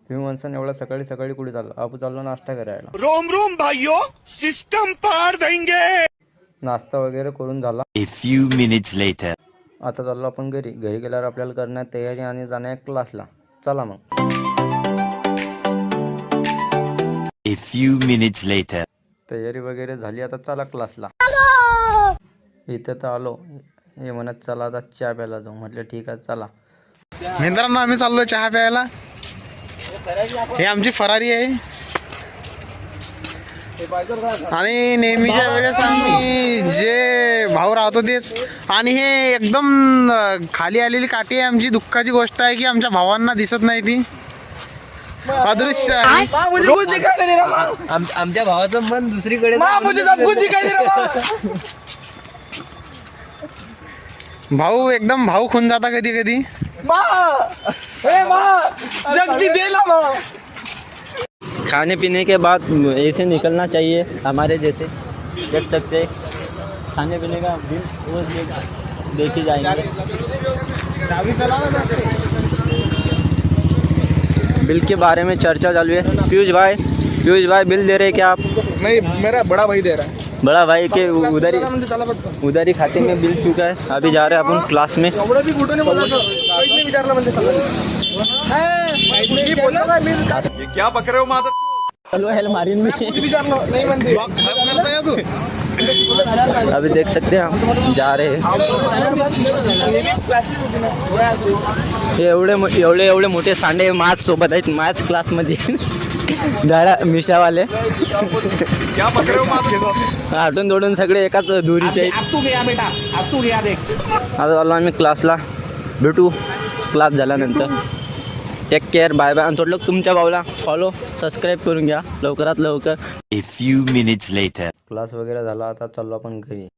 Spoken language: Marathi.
तुम्ही म्हणसान एवढा सकाळी सकाळी कुठे चालला? आपण चाललो नाश्ता करायला. रोम रोम भाइयों, सिस्टम पार देंगे. नाश्ता वगैरे करून झाला. A few minutes later. आता चाललो आपण घरी. घरी गेल्यावर आपल्याला करण्यात तयारी आणि जाण्या क्लासला. चला मग. A few minutes later. तयारी वगैरे झाली, आता चला क्लासला. इथं तर आलो. हे म्हणत चला आता चहा प्यायला जाऊ. म्हटलं ठीक आहे चला. मित्रांनो आम्ही चाललो चहा प्यायला. हे आमची फरारी आहे आणि नेहमीच्या वेळेस आम्ही जे भाऊ राहतो तेच. आणि हे एकदम खाली आलेली काठी आहे. आमची दुःखाची गोष्ट आहे की आमच्या भावांना दिसत नाही ती अदृश्य आहे. आमच्या भावाचं मन दुसरीकडे. भाऊ एकदम भाऊ खून जाता कधी कधी. खाने पीने के बाद ऐसे निकलना चाहिए हमारे जैसे. देख सकते हैं खाने पीने का बिल रोज देखे जाएंगे. बिल के बारे में चर्चा चालू है. पीयूष भाई बिल दे रहे क्या आप? नहीं, मेरा बड़ा भाई दे रहा है. बड़ा भाई के उधर ही खाते में बिल चुका है. अभी जा रहे हैं अपन क्लास में. क्या बक रहे हो माता? चलो हेल मारीन में. अभी देख सकते हैं हम जा रहे हैं. हे एवढे मोठे सांडे माझ सोबत आहेत. माझ क्लासमध्ये गाड्या मिशावाले क्या बक रहे हो माता? आठून दोडून सगळे एकाच दुरीचे आहेत. आता आलो आम्ही क्लासला. भेटू क्लास झाल्यानंतर. Take care. Bye bye. आणि थोडं तुमच्या भाऊला फॉलो सबस्क्राईब करून घ्या लवकरात लवकर. A few minutes later. Class वगैरे झाला, आता चाललो आपण घरी.